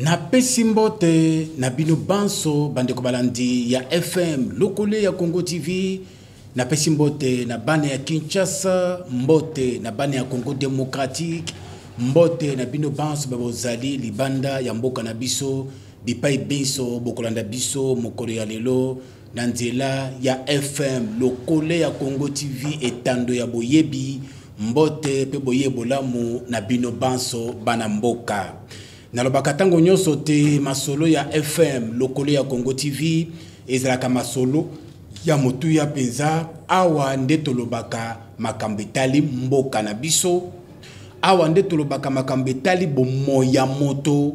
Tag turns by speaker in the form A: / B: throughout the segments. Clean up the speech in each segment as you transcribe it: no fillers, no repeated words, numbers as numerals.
A: Na pesimbote na bino banso bandeko balandi ya FM lokole ya Congo TV. Na pesimbote na bane ya Kinshasa, mbote na bane ya Congo Démocratique, mbote na bino banso babozali libanda ya mboka na biso bipai biso bokolanda biso mokolo ya lelo na nzela ya FM lokole ya Congo TV etando ya boyebi mbote pe boyebolamu na bino banso bana mboka. Nalobaka tango nyonso te masolo ya FM lokole ya Congo TV ezalaka masolo ya motu ya penza awa nde tolobaka makambo etali mboka na biso, awa nde tolobaka makambo etali bomoya moto,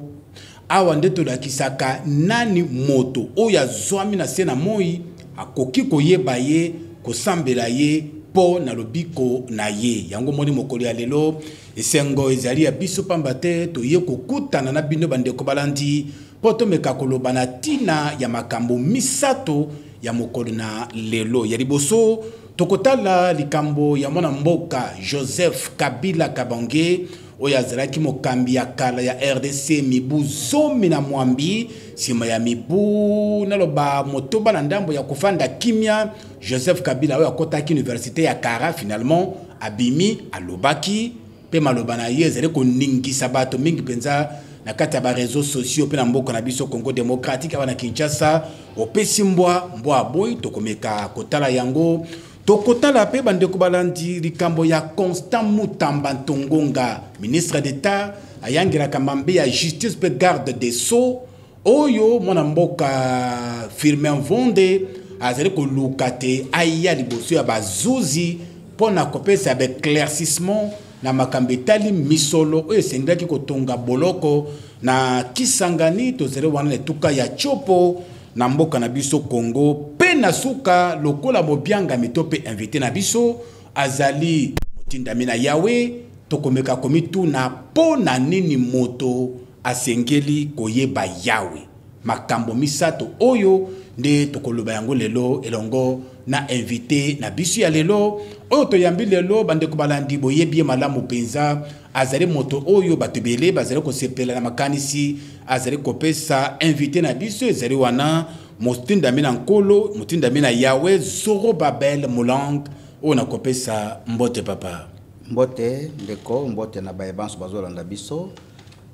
A: awa nde tolakisaka nani moto oyo azwami na se na moi akoki koyeba ye kosambela ye po na lobiko na ye. Yango moni mokolo ya lelo esengo ezali ya biso pamba te toye kokutana na bino bandeko balandi po tomeka koloba na tina ya makambo misato ya mokolo na lelo. Ya liboso tokotala likambo ya mwana mboka Joseph Kabila Kabange oyo azalaki mokambi ya kala ya RDC mibu zomi na mwambi sima ya mibu naloba motoba na ndambo ya kufanda kimia. Joseph Kabila oyo akotaki université ya Kara finalement abimi alobaki pe maloba na ye ezali koningisa bato mingi penza na kati ya ba réseaux sociaux pe na mboka na biso Congo Démocratique wana Kinshasa opesi mbwa boy tokomeka kotala yango. Tokotala pe bandeko balandi likambo ya Constant Mutamba Ntongonga ministre d'État ayangela kamambe ya justice pe garde des sceaux oyo mwana mboka Firmin Vonde azali koluka te aya liboso ya bazuzi pona kopesa ya éclaircissement na makambo etali misolo oyo esengaki kotonga boloko na Kisangani tozele wana etuka ya chopo na mboka na biso Congo pe na suka lokola mobianga mitope invité na biso azali motindami na yawe tokomeka komitu na po na nini moto asengeli koyeba yawe makambo misato oyo nde tokoloba yango lelo elongo na invité na biso ya lelo oyo toyambi lelo bandeko balandi boyebi malamu penza azali moto oyo batebele bazali kosepela na makanisi azali kopesa invité na biso ezali wana motindami na nkolo motindami na yawe Zorobabel Mulang oyo na kopesa mbote papa.
B: Mbote ndeko mbote na bayebanso bazolanda biso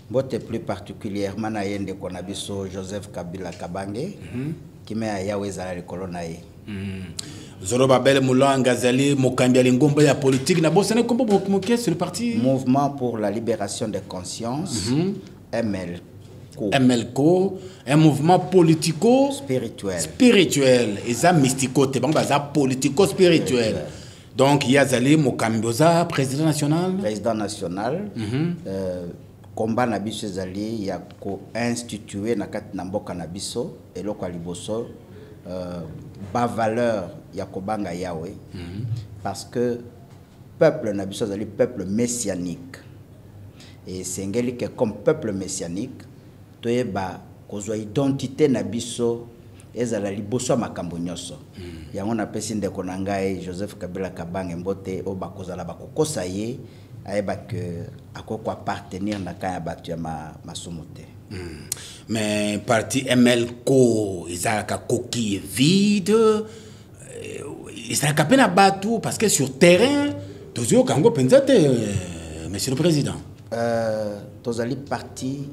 B: mbote plus particulièrement na yende ko na biso Joseph Kabila Kabange kime ya yawe ezala likolo na ye.
A: Zorobabel Mulang azali mokambi ya lingombo ya politique na bosane kombo moké sur le parti
B: Mouvement pour la libération des consciences
A: MLCO, un mouvement politico spirituel et ça mystico te banga za politico spirituel. Donc il y a zali mokamboza président national
B: combat na biso zali ya ko instituer na kati na mboka na biso eloko liboso ba valeur ya kobanga yawe parce que peuple na biso zali peuple messianique et sengeli que comme peuple messianique toyeba kozwa identité na biso ezala liboso makambo nyoso yango na pesi ndeko na ngai Joseph Kabila Kabange mbote o bakozala bakokosa ye ayeba que akoko appartenir na kaya batu ya masomote.
A: Mais parti MLCO ezalaka coquille vide ezalaka pena batu parce que sur terrain tozio kango penzate monsieur le président
B: tozali parti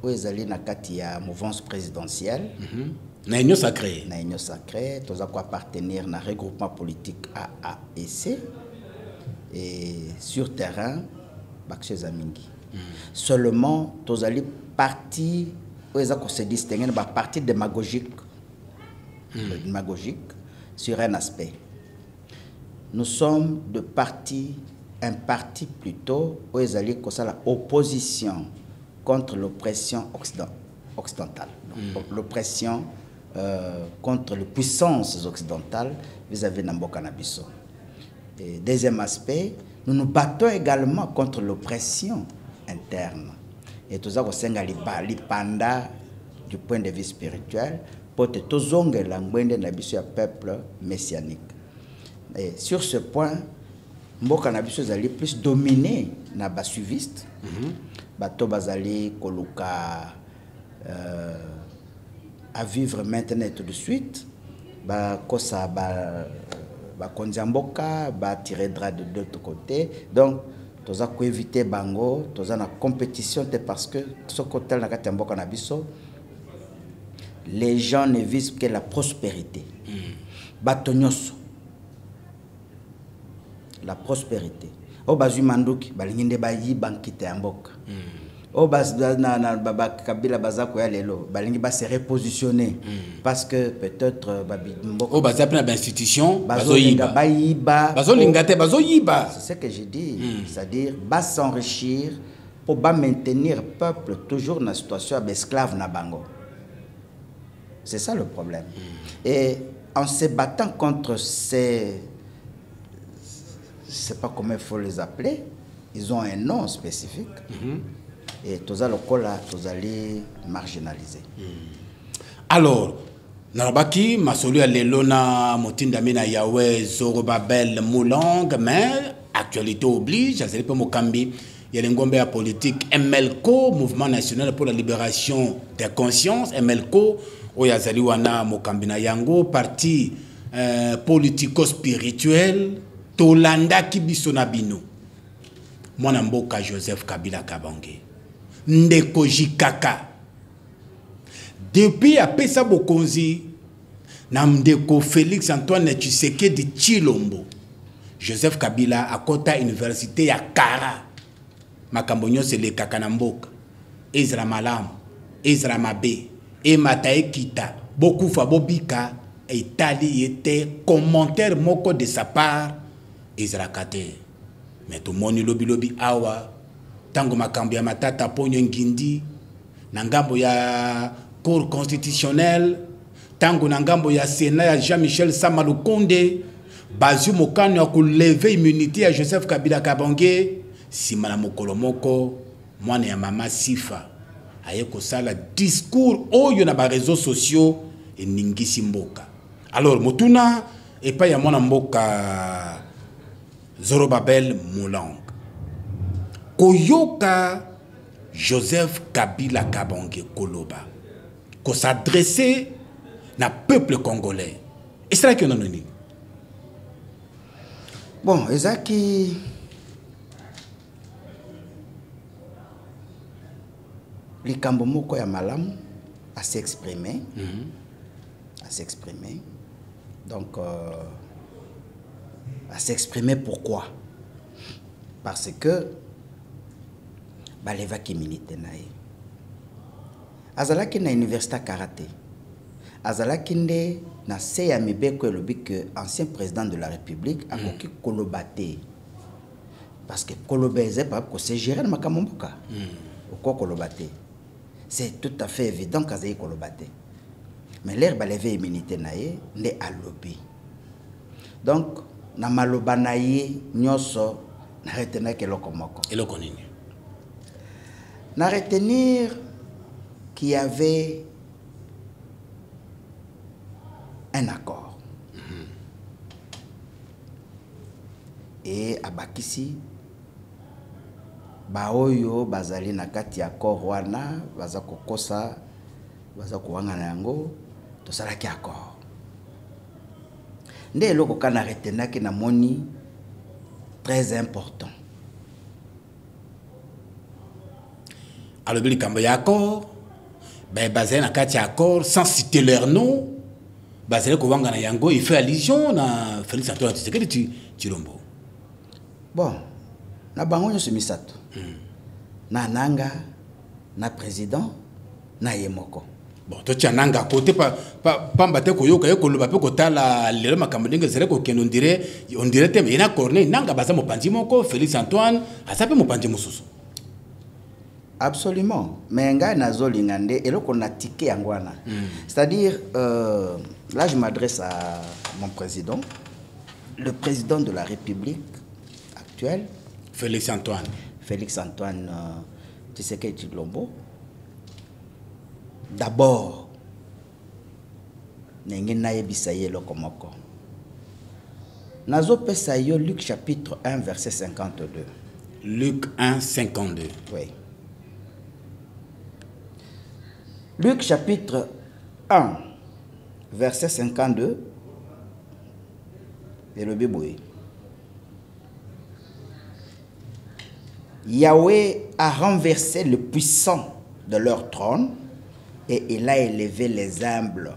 B: où ezali na kati ya mouvance présidentielle
A: na union sacrée
B: toza ko appartenir na regroupement politique AAEC et sur terrain bakse zamingi seulement tozali parti où ezako se distinguer na parti démagogique sur un aspect. Nous sommes un parti plutôt où ezali ko la opposition contre l'oppression occidentale, l'oppression contre les puissances occidentales vis-à-vis de Mboka na biso. Et deuxième aspect, nous nous battons également contre l'oppression interne. Et tout ça, li panda du point de vue spirituel pour que tout zonge la na biso ya peuple messianique. Et sur ce point, Mboka na biso zali plus dominé na basuiviste. Bato bazali koluka à vivre maintenant tout de suite. Kosa kondiamboka tirer drap de l'autre côté. Donc toza ko éviter bango, toza na compétition parce que ce côté na katamboka na biso, les gens ne visent que la prospérité. Batonyoso. La prospérité. O bazui manduki balinginde bayi bankite amboka. O bas na kabila bazako ya lelo balingi ba se repositionner parce que peut-être babimboka
A: o bazapna na institution
B: bazoyiba
A: bazolingate bazoyiba.
B: C'est ce que j'ai dit, c'est-à-dire bas s'enrichir pour bas maintenir peuple toujours dans la situation d'esclave na bango. C'est ça le problème. Et en se battant contre ces, je ne sais pas comment il faut les appeler, ils ont un nom spécifique. Et tous les marginalisés.
A: Alors, Narabaki, Masolu Lelona, Motinda Mina Yahweh, Zorobabel, Moulang, mais actualité oblige, Azelipo Mokambi, Yelengombe à politique, MLCO, Mouvement National pour la Libération des Consciences, MLCO, Oyazali Wana Mokambi na Yango, parti politico-spirituel, Tolanda Kibisonabino, Mwanamboka Joseph Kabila Kabange. Ndeko Jikaka. Depuis Apesa Bokonzi, Namdeko Félix Antoine Tshisekedi Tshilombo, Joseph Kabila a kota université ya Kara. Makambonyo se le Kakanamboka, Ezra Malam, Ezra Mabe, Ematae Kita, beaucoup Fabobika, et Tali était commentaire moko de sa part, Ezra Kate. Mais tout le monde lobi awa. Tango makambo ya matata ponyo ngindi na ngambo ya cour constitutionnelle, tango na ngambo ya Sénat ya Jean-Michel Samalukonde, bazu mokano ya kulever immunité ya Joseph Kabila Kabange, sima na mokolo moko mwana ya mama Sifa aye kosala discours oyo na ba réseaux sociaux eningisi mboka. Alors motuna epa ya mwana mboka Zorobabel Moulang Koyoka Joseph Kabila Kabange Koloba, ko s'adresser na peuple congolais. Et c'est là que nous avons dit.
B: Bon, Ezaki likambo moko ya malamu à s'exprimer, à s'exprimer. Donc à s'exprimer pourquoi? Parce que baleva ki milite nae azalaki na université karaté azalaki nde na se ya mibeko elobi que ancien président de la République akoki kolobate parce que kolobeze pas ko se gérer na makambo mboka oko kolobate c'est tout à fait évident qu'azali kolobate mais l'air baleva milite nae nde alobi donc na maloba nae nyoso na retena ke lokomoko
A: eloko nini
B: na retenir qu'il y avait un accord. Et à Bakissi, Baoyo, Bazali na kati accord wana, Bazako kosa, Bazako wangana yango, to salaki accord. Nde eloko kana retenaki na moni très important.
A: Alors, il y a un accord, basé na kati accord, sans citer leur nom, basé na yango, il fait allusion à Félix Antoine Tshisekedi Tshilombo.
B: Bon, na bango nyoso misato. Na nanga, na président, na yemoko.
A: Bon, toi tu as nanga côté pas mbate koyoka yoko loba pe kotala lelo makambo ndenge zere ko keno on dirait te ina corner nanga baza mopanzi moko Félix Antoine asape mopanzi mususu.
B: Absolument. Mais ngai nazolinga nde eloko na tike yangwana. C'est-à-dire là je m'adresse à mon président, le président de la République actuelle,
A: Félix Antoine
B: Tshisekedi Tshilombo. D'abord nenge nayebisa ye eloko moko. Nazopesa yo Luc chapitre 1 verset 52.
A: Luc 1 52.
B: Oui. Luc chapitre 1, verset 52. Et le Bible. Yahweh a renversé le puissant de leur trône et il a élevé les humbles.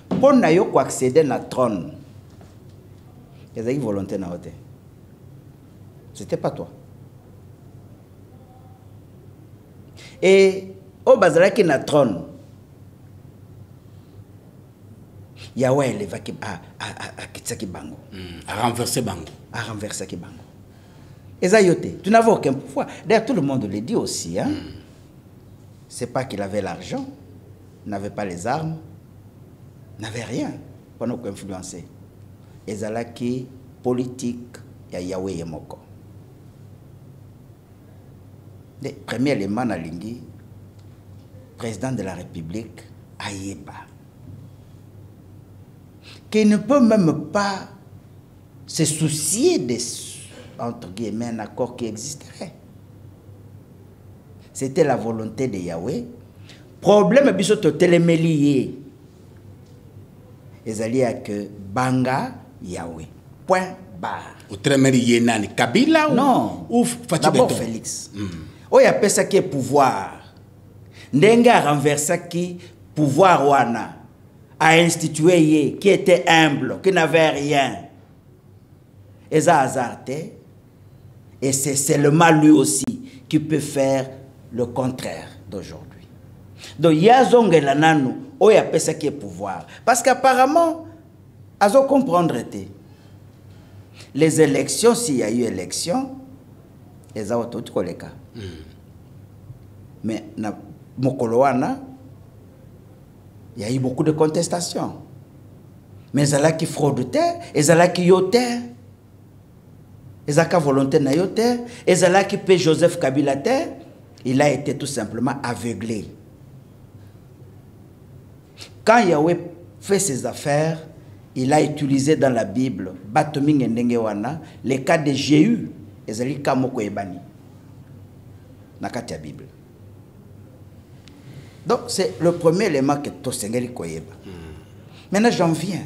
B: Pour n'ayo accéder à trône, il y a une volonté na côté. C'était pas toi. Et au bazala qui na trône, Yahweh élevé à Kitsaki Bango.
A: À renverser Bango.
B: À renverser Bango. Et ça yote, tu n'avais aucun pouvoir. D'ailleurs, tout le monde le dit aussi. Hein? C'est pas qu'il avait l'argent, n'avait pas les armes, n'avait rien pour nous influencer. Et ça qui politique, il y a Yahweh Yemoko. Le premier élément na lingi, président de la République, Ayeba, qui ne peut même pas se soucier des, entre guillemets, un accord qui existerait. C'était la volonté de Yahweh. Problème, biso to télémélié. Ezali à que Banga Yahweh. Point barre.
A: Au télémélié nani Kabila ou
B: non.
A: Ou Fatih
B: D'abord
A: Beton?
B: Félix. Oh, il y a ça qui est pouvoir. Ndenga renversa qui pouvoir wana a institué qui était humble, qui n'avait rien. Et ça hasardé. Et c'est seulement lui aussi qui peut faire le contraire d'aujourd'hui. Donc, il y a zongela nanu, oh, il y a ça qui est pouvoir. Parce qu'apparemment, à comprendre, les élections, s'il y a eu élection, ils ont tout les cas. Mais, na Mokoloana, il y a eu beaucoup de contestations. Mais il y a qui fraude, il y a qui yote. Il y a volonté na yote. Il y a qui paie Joseph Kabila. Il a été tout simplement aveuglé. Quand Yahweh fait ses affaires, il a utilisé dans la Bible le cas de Jéhu. Et c'est le cas de Ebani. Dans la Bible. Donc, c'est le premier élément que Tosengeli Koyeba. Maintenant, j'en viens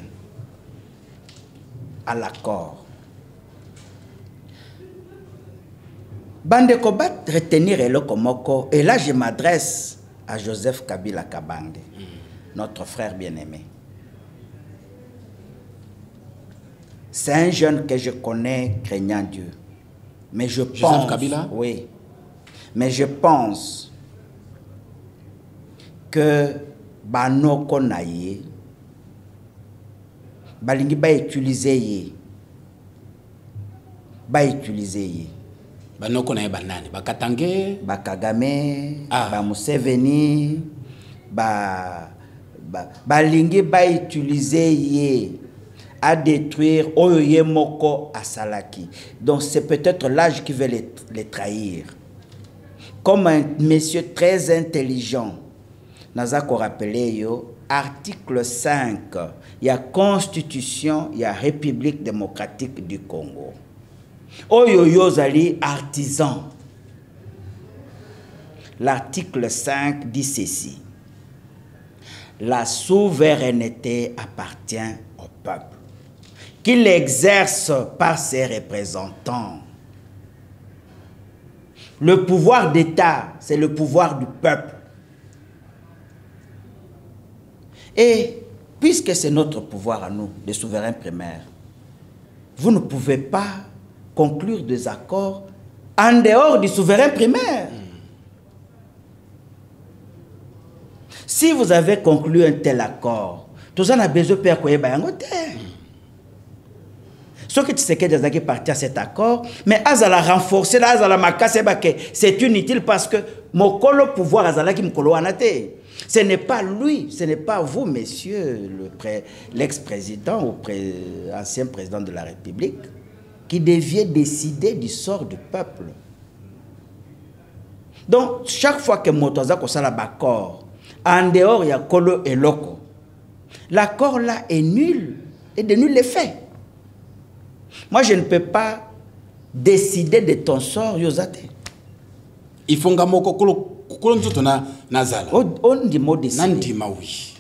B: à l'accord. Bande Kobat retenir le Komoko. Et là, je m'adresse à Joseph Kabila Kabange, notre frère bien-aimé. C'est un jeune que je connais craignant Dieu. Mais je pense...
A: Joseph Kabila?
B: Oui. Mais je pense que Bano Konaye, Balingi ba utiliser
A: Bano Konaye banani, Bakatange,
B: Bakagame, Museveni, Balingi ba utiliser à détruire Oyoye Moko Asalaki. Donc c'est peut-être l'âge qui veut les trahir. Comme un monsieur très intelligent, Nazako rappelé yo, article 5, il y a Constitution, il y a République démocratique du Congo. Oyoyo Zali, artisan. L'article 5 dit ceci. La souveraineté appartient au peuple, qu'il l'exerce par ses représentants. Le pouvoir d'État, c'est le pouvoir du peuple. Et puisque c'est notre pouvoir à nous, les souverains primaires, vous ne pouvez pas conclure des accords en dehors du souverain primaire. Si vous avez conclu un tel accord, tout ça n'a besoin de faire quoi. Ce que tu sais que des partis à cet accord, mais Azala renforcer, Azala makasse, c'est inutile parce que mon colo pouvoir Azala qui me colo anate. Ce n'est pas lui, ce n'est pas vous, messieurs, l'ex-président ou ancien président de la République, qui devait décider du sort du peuple. Donc, chaque fois que Motoza a l'accord, en dehors, il y a Kolo et Loko. L'accord là est nul et de nul effet. Moi, je ne peux pas décider de ton sort, Yosate.
A: Il faut nga moko kolo nzoto nazala.
B: On dit mot décidé.
A: Nandima oui.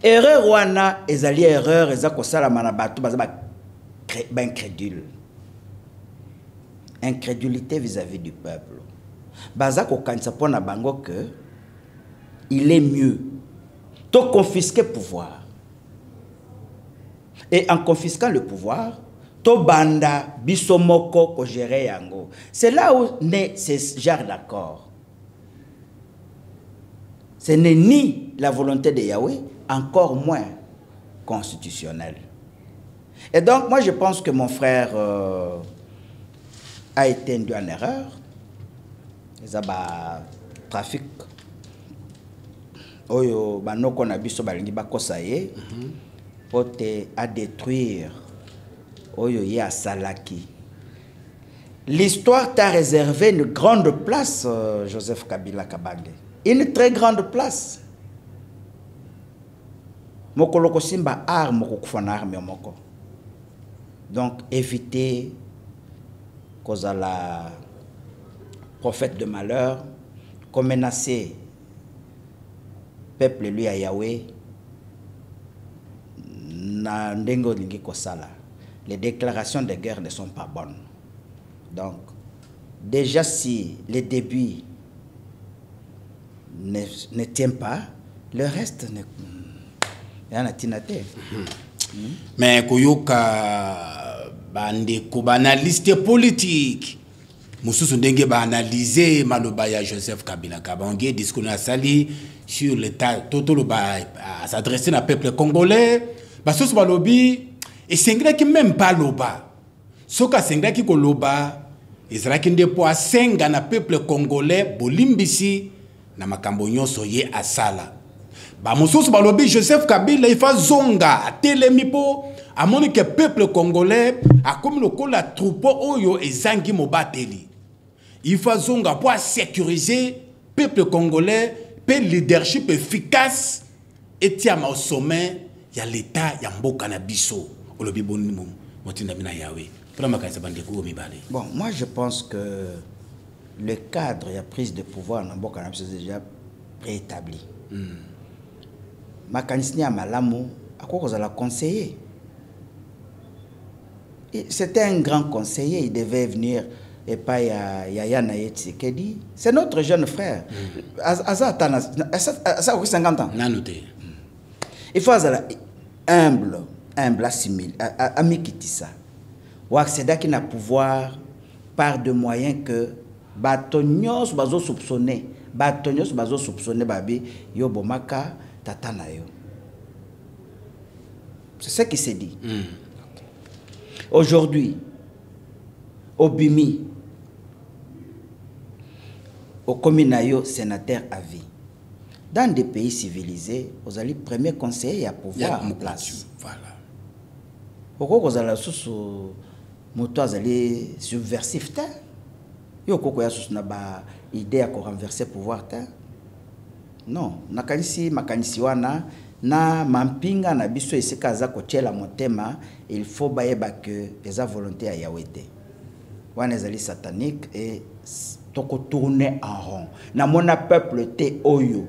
B: Erreur wana ezali erreur eza kosala mana bato baza ba incrédule. Incrédulité vis-à-vis du peuple. Baza ko kanisa pona bango que il est mieux de confisquer le pouvoir. Et en confisquant le pouvoir, to banda bisomoko ko gérer yango. C'est là où naît ce genre d'accord. Ce n'est ni la volonté de Yahweh, encore moins constitutionnelle. Et donc, moi, je pense que mon frère a été induit en erreur. Il y a trafic. Oyo banoko na biso balingi bakosaye pote à détruire oyo ya salaki. L'histoire t'a réservé une grande place, Joseph Kabila Kabange. Une très grande place. Moko loko simba arme moko kufana arme moko. Donc éviter cause à la prophète de malheur, comme menacer peuple lui à Yahweh na ndengo lingi kosala. Les déclarations de guerre ne sont pas bonnes. Donc déjà si le début ne tient pas, le reste ne yana tinate.
A: Mais koyoka bande ko banaliste politique mususu ndenge ba analyser maloba ya Joseph Kabila Kabange discours na sali sur l'état totolo ba s'adresser na peuple congolais basusu balobi et sengra ki même pas loba soka sengra ki ko loba ezraki ndepo asenga na peuple congolais bolimbisi na makambo nyonso ye asala ba mususu balobi Joseph Kabila ifa zonga atelemi po amoni que peuple congolais a comme le la troupeau oyo ezangi mobateli il faut zonga pour sécuriser peuple congolais pe leadership efficace et tiama au sommet il y a l'état ya mboka na biso olobi bonimo motinda mina yawe pour makanisa bandeko mibale.
B: Bon, moi je pense que le cadre et la prise de pouvoir na mboka na biso est déjà préétabli. Makanisi ya malamu akoko la conseiller. C'était un grand conseiller, il devait venir et pas Yaya Naye Tshisekedi. C'est notre jeune frère. Ça a 50 ans. Il faut être humble, assimilé, amikitisa. Ou accéder à pouvoir par de moyens que batonyos bazo soupçonné, babi yo bomaka tatana yo. C'est ce qui s'est dit. Aujourd'hui, au Bimi, au Kominayo, sénateur à vie. Dans des pays civilisés, vous allez premier conseiller à pouvoir en place.
A: Voilà.
B: Pourquoi vous allez sous moto allez subversif ta? Yo koko ya sous na ba idée à renverser pouvoir ta? Non, nakanisi makanisi wana na mampinga na biso esika za kochela motema, il faut baeba que eza volonté à Yahweh. Wana ezali satanique et toko tourner en rond. Na mona peuple te oyo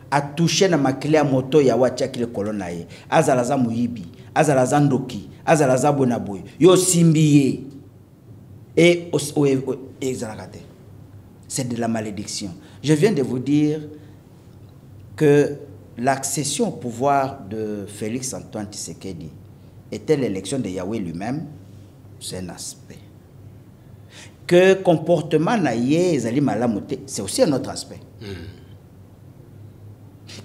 B: a touché na makile ya moto ya wacha kile kolona ye. Azalaza muyibi, azalaza ndoki, azalaza bonaboy. Yo simbiye. Et exalakate. C'est de la malédiction. Je viens de vous dire que l'accession au pouvoir de Félix Antoine Tshisekedi était l'élection de Yahweh lui-même, c'est un aspect. Que comportement naïe ezali malamote, c'est aussi un autre aspect.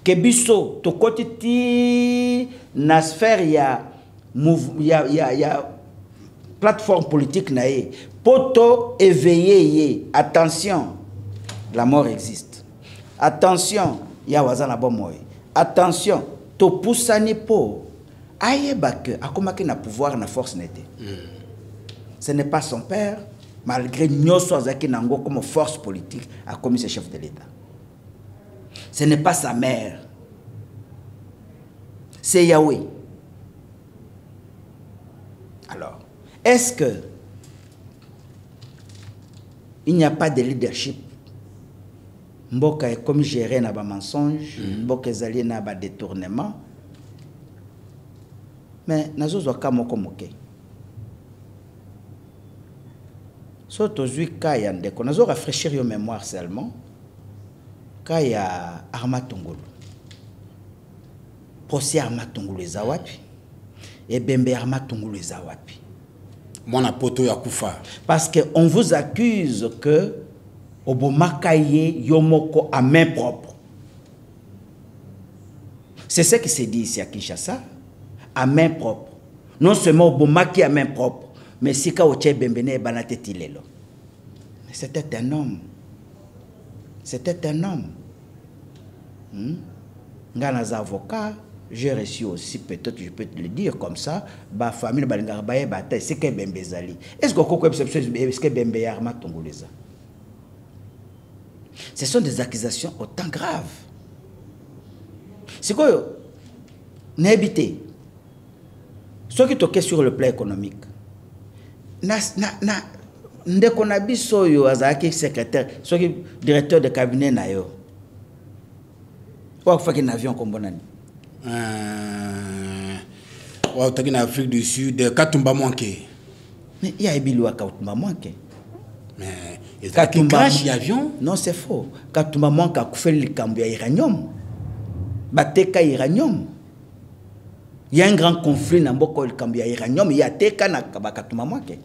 B: Que biso to kotiti na sphère ya plateforme politique naïe poto éveillé attention, la mort existe. Attention, ya wazana bomoy. Attention, to poussani po ayeba que akomaki na pouvoir na force nete. Ce n'est pas son père, malgré nyoso azaki nango comme force politique a commis ce chef de l'État. Ce n'est pas sa mère. C'est Yahweh. Alors, est-ce que il n'y a pas de leadership Mboka est comme gérer na ba mensonge, mboka ezali na ba détournement. Mais nazo zoka moko moke. So tozui kaya ndeko nazo rafraîchir yo mémoire seulement. Kaya Arma Tongolo. Procès Arma Tongolo ezawapi. Et Bembe Arma Tongolo ezawapi.
A: Mwana poto ya kufa.
B: Parce que on vous accuse que Obomakaye Yomoko à main propre. C'est ce qui s'est dit ici à Kinshasa, à main propre. Non seulement Obomaki à main propre, mais Sika Oche Bembene et Banate Tilelo. C'était un homme. C'était un homme. Ngana avocat, j'ai reçu aussi, peut-être je peux te le dire comme ça, ma famille, c'est que Bembezali. Est-ce que Bembe Arma Tongolesa? Ce sont des accusations autant graves. C'est quoi? N'habiter. Ce qui toquait sur le plan économique. Ndekonabiso yo azaki secrétaire, ce qui directeur de cabinet na yo. Ou faut un avion comme bonani.
A: Ou t'as en Afrique du Sud, Katumba manqué.
B: Mais il y a Ebilou à Katumba manqué.
A: Mais il y a un crash d'avion?
B: Non, c'est faux. Katumba manqué a fait le cambi à uranium. Bateka uranium. Il y a un grand conflit dans le cambi à uranium. Il y a Teka na Katumba manqué.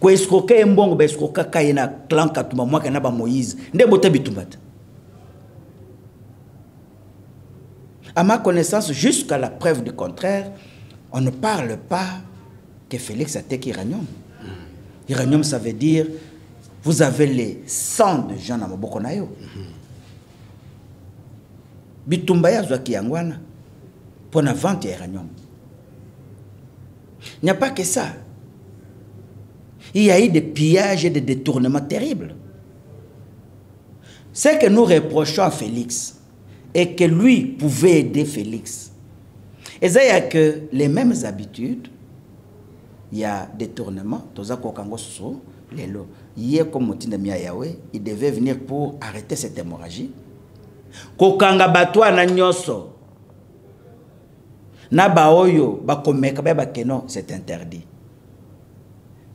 B: Kwa escroquer mbongo ba escroquer kayena clan Katumba manqué na ba Moïse. Nde bote bitumbata. À ma connaissance, jusqu'à la preuve du contraire, on ne parle pas que Félix a été iranium. Iranium, ça veut dire, vous avez les 100 de gens dans Mobokonayo. Bitumbaya Zwaki Yangwana, pour la vente iranium. Il n'y a pas que ça. Il y a eu des pillages et des détournements terribles. Ce que nous reprochons à Félix, et que lui pouvait aider Félix. Et ça, il n'y a que les mêmes habitudes. Il y a des tournements. Il devait venir pour arrêter cette hémorragie. Kokanga batwa na nyoso. Na baoyo bakomeka ba keno, c'est interdit.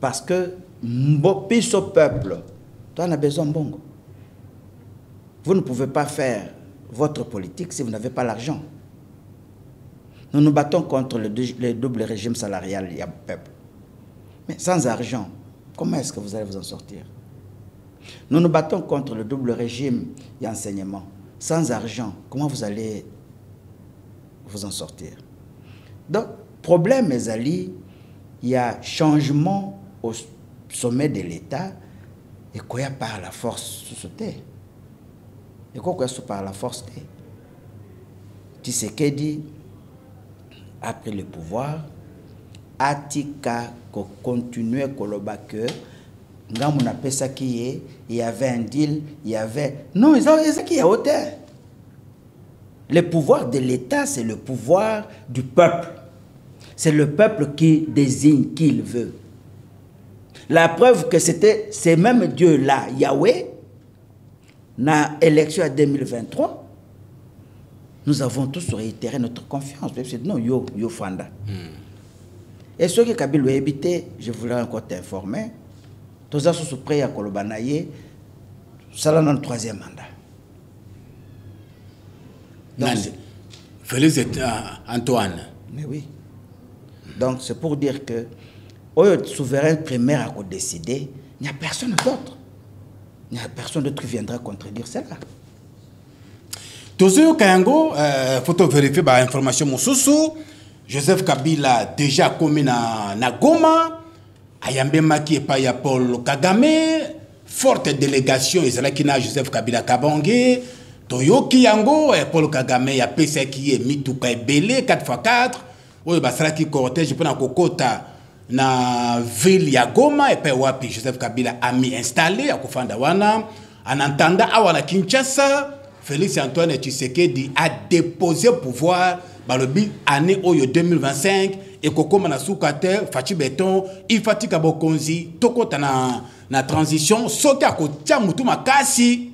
B: Parce que mbopiso peuple, toi on a besoin de bongo. Vous ne pouvez pas faire votre politique si vous n'avez pas l'argent. Nous nous battons contre le double régime salarial du peuple. Mais sans argent, comment est-ce que vous allez vous en sortir? Nous nous battons contre le double régime et enseignement. Sans argent, comment vous allez vous en sortir? Donc, problème, mes alliés, il y a changement au sommet de l'État et quoi par la force société. Et quoi par la force Tshisekedi a pris le pouvoir, Atika continué à que il y avait un deal, il y avait... Non, il y a autant. Le pouvoir de l'État, c'est le pouvoir du peuple. C'est le peuple qui désigne qui il veut. La preuve que c'était ces mêmes dieux-là, Yahweh, dans l'élection en 2023, nous avons tous réitéré notre confiance. Non, yo Fanda. Et ceux qui Kabila habité, je voulais encore t'informer, tous ceux qui sont prêts à Kolobanaye, ça là dans le 3e mandat. Donc,
A: Félix Antoine.
B: Mais oui. Donc c'est pour dire que, au souverain primaire a décidé, il n'y a personne d'autre. Il n'y a personne d'autre qui viendra contredire cela.
A: Tozo Kayango, faut vérifier l'information Moussousou. Joseph Kabila déjà commis na Goma. Ayambe Maki et Paya Paul Kagame. Forte délégation, Israël Joseph Kabila Kabangé. Toyo Kiyango, Paul Kagame, ya PC qui est Mituka et Belé, 4x4. Oui, basara qui cortège pour na Kokota. Na ville ya Goma et Wapi Joseph Kabila a mis installé à Kofanda wana en entendant awana Kinshasa Félix Antoine Tshisekedi a déposé pouvoir dans le but année 2025 et Koko Manasukate Fachi Beton il fatika bokonzi tokota na transition soki akotia mutu makasi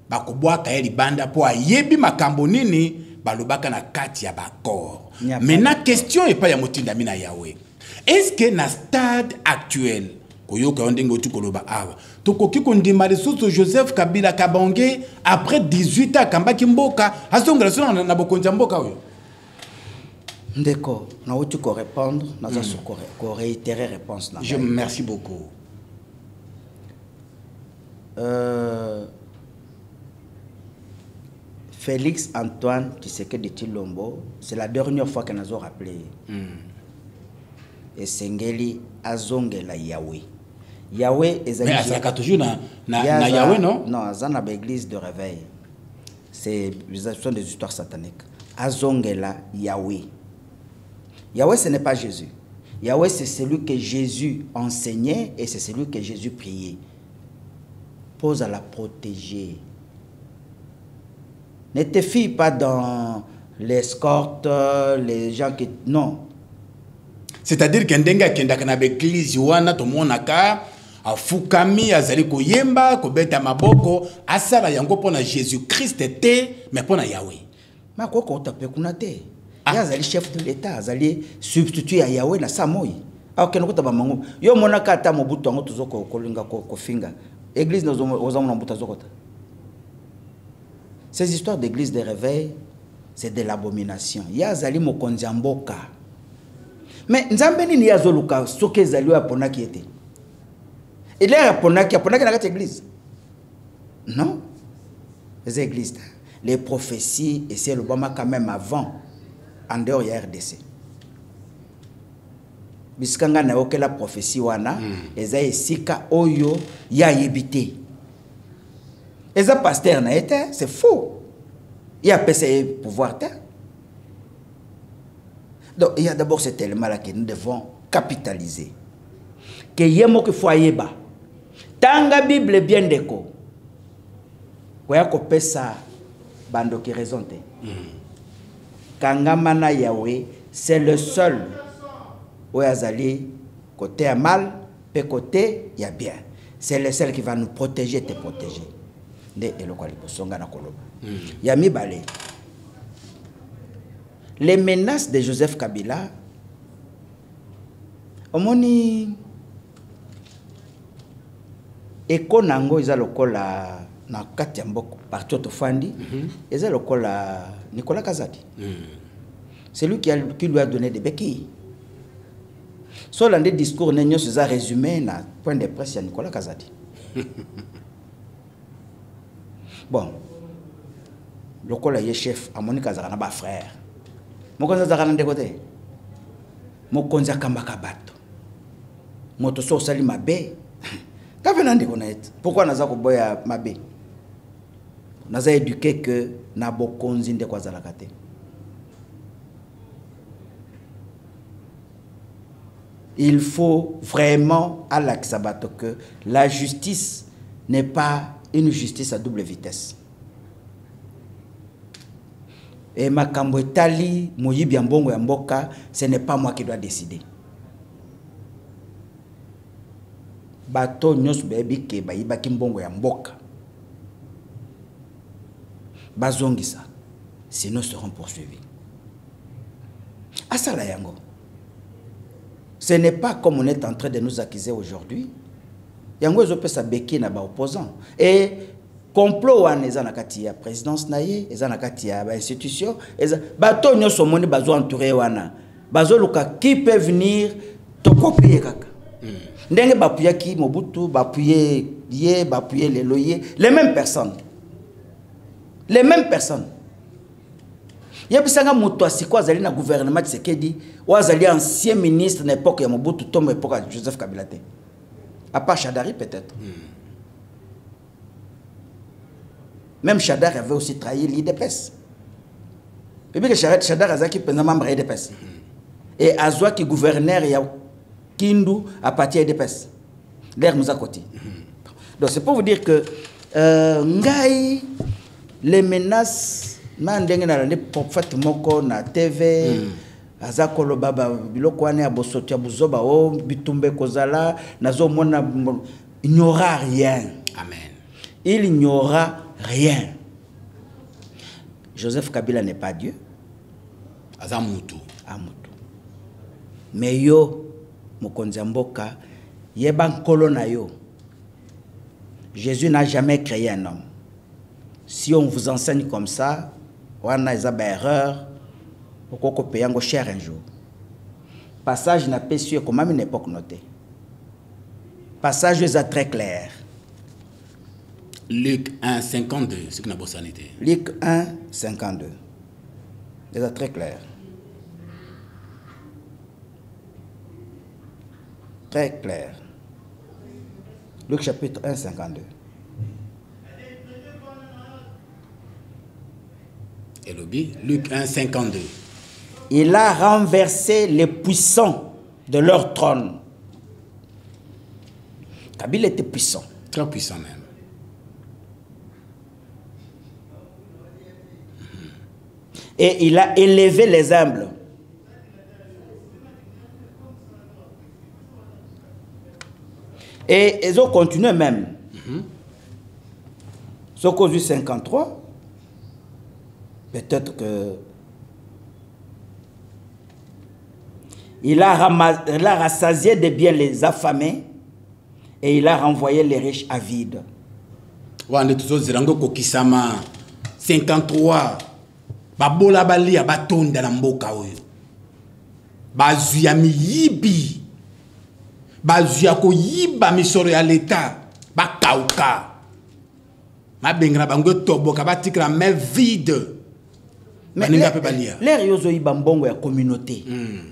A: bakobwaka ye libanda po ayebi makambo nini balobaka na kati ya bakor. Maintenant question est pas ya motinda mina Yahweh. Est-ce que na stade actuel koyoka ondenge tu koloba awa tokoki kondima lisusu Joseph Kabila Kabange après 18 ans kambaki mboka azongela sona na bokonja mboka oyo?
B: Ndeko, na outu ko répondre, na za ko réitérer réponse na.
A: Je merci beaucoup.
B: Félix Antoine Tshisekedi Tshilombo, c'est la dernière fois que nous avons rappelé. Et Sengeli azongela Yahweh. Yahweh est
A: mais ça toujours na Yahweh, non?
B: Non, ça na l'église de réveil. C'est des histoires sataniques. Azongela Yahweh. Yahweh, ce n'est pas Jésus. Yahweh, c'est celui que Jésus enseignait et c'est celui que Jésus priait. Pose à la protéger. Ne te fie pas dans l'escorte, les gens qui... Non.
A: C'est-à-dire que ndenga kendaka na l'église wana to monaka afukami azali ko yemba ko beta maboko asala yango pona Jésus-Christ te mais pona Yahweh.
B: Ma ko ko tape kuna te. Ya azali chef de l'état, azali substitut à Yahweh na samoi. Alors que nokota ba mango. Yo monaka ata mobutu ngo tuzoko kolinga ko finga. Église nos ozamona mbuta zokota. Ces histoires d'église de réveil, c'est de l'abomination. Il y a Zali Mokonzi Mboka. Mais Nzambe ni yazoluka soke Zali apona qui était. Il est apona qui dans cette église. Non. Les églises, les prophéties, et c'est le Bama quand même avant, en dehors de la RDC. Biskanga na oke la prophétie wana, eza esika oyo ya yebite. Et ça, pasteur n'a été, c'est faux. Il y a PCE pouvoir. Donc, il y a d'abord cet élément-là que nous devons capitaliser. Que yemo que foyer ba. Tanga Bible bien déco. Voyez qu'on peut ça, bando qui raisonne. Kangamana Yahweh, c'est le seul. Où azali côté à mal, et côté il y a bien. C'est le seul qui va nous protéger et te protéger. Yami Balé. Les menaces de Joseph Kabila, omoni eko nango iza lokola na kati ya mboko partout tofandi iza lokola Nicolas Kazadi. C'est lui qui lui a donné des béquilles. Sur l'un des discours n'enyo se résumé na point de presse à Nicolas Kazadi. Bon, le col est chef à Monica Zarana, ma frère. Mon conseil Zarana de côté. Mon conseil Kambakabato. Mon tosso sali ma bé. Pourquoi Nazako boya ma bé? Naza éduqué que Nabo Konzin de Kwazalakate. Il faut vraiment à l'Aksabato que la justice n'est pas une justice à double vitesse. Et makambo etali moyibi mbongo ya mboka, ce n'est pas moi qui dois décider. Bato nyos bebi ke bayiba kimbongo ya mboka. Bazongisa, sinon seront poursuivis. Asala yango. Ce n'est pas comme on est en train de nous accuser aujourd'hui. Yango ezope sa beki na ba opposant et complot wana eza na kati ya présidence naye eza na kati ya ba institution eza bato nyoso moni bazo entourer wana bazo luka qui peut venir to copier kaka ndenge bapuya ki Mobutu bapuye ye bapuye les loyers les mêmes personnes yebisanga muto asiko azali na gouvernement Tshisekedi ou azali ancien ministre na époque ya Mobutu tombe époque ya Joseph Kabila te. À part Chadari, peut-être. Même Chadar avait aussi trahi l'IDPS. Et puis que Chadar a qui est membre de l'IDPS. Et Azwa qui gouverneur, il y a Kindu à partir de l'IDPS. L'air nous a côté. Donc c'est pour vous dire que les menaces, na TV, azakolo baba biloko ane abosotia buzoba o bitumbe kozala nazo mona il n'y aura rien.
A: Amen.
B: Il n'y aura rien. Joseph Kabila n'est pas Dieu.
A: Azamutu.
B: Amutu. Mais yo, mokonzi mboka, yeba nkolo na yo. Jésus n'a jamais créé un homme. Si on vous enseigne comme ça, on a une erreur, on peut payer un cher un jour. Passage n'a pas su comme une époque notée. Passage est très clair.
A: Luc 1, 52, c'est que nous avons sanité.
B: Luc 1, 52. C'est très clair. Très clair. Luc chapitre 1, 52.
A: Et Luc 1, 52.
B: Il a renversé les puissants de leur trône. Kabila était puissant.
A: Très puissant même.
B: Et il a élevé les humbles. Et ils ont continué même. Ce qu'au 53, peut-être que il a rassasié de biens les affamés et il a renvoyé les riches avides.
A: Wande tuzo zirango kokisama 53 babola balia batonda na mboka oyo. Bazuya miyibi. Bazuya ko yiba misoro ya l'État. Bakauka. Mabengra bango toboka batikra main vide.
B: Mais l'air yozo yiba mbongo ya communauté.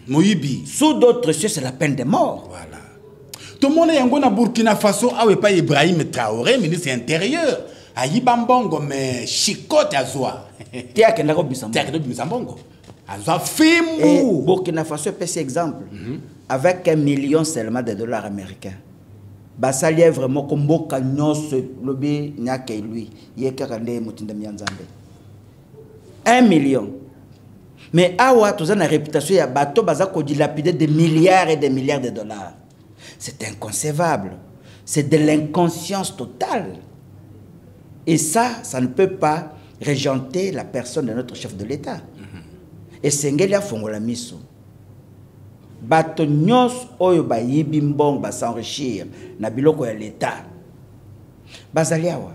A: Moyibi.
B: Sous d'autres cieux, c'est la peine de mort.
A: Voilà. Tout le monde est en Burkina Faso, ah oui, pas Ibrahim Traoré, ministre intérieur. A yiba mbongo, mais chicote à zoa.
B: Tia kendako bisambongo.
A: Tia kendako bisambongo. A zoa fimou.
B: Burkina Faso, c'est exemple. Avec 1 million seulement de dollars américains. Basali est vraiment comme Boka Nyos, Lobi Nyake lui. Yekakande Mutinda Mianzambe. 1 million. Mais awa, tu as une réputation, il y a bateau, bazako dilapidé des milliards et des milliards de dollars. C'est inconcevable. C'est de l'inconscience totale. Et ça ne peut pas régenter la personne de notre chef de l'État. Et c'est Ngelia Fongola Miso. Bato nyos oyo ba yibi mbong ba s'enrichir na biloko ya l'État. Bazaliawa.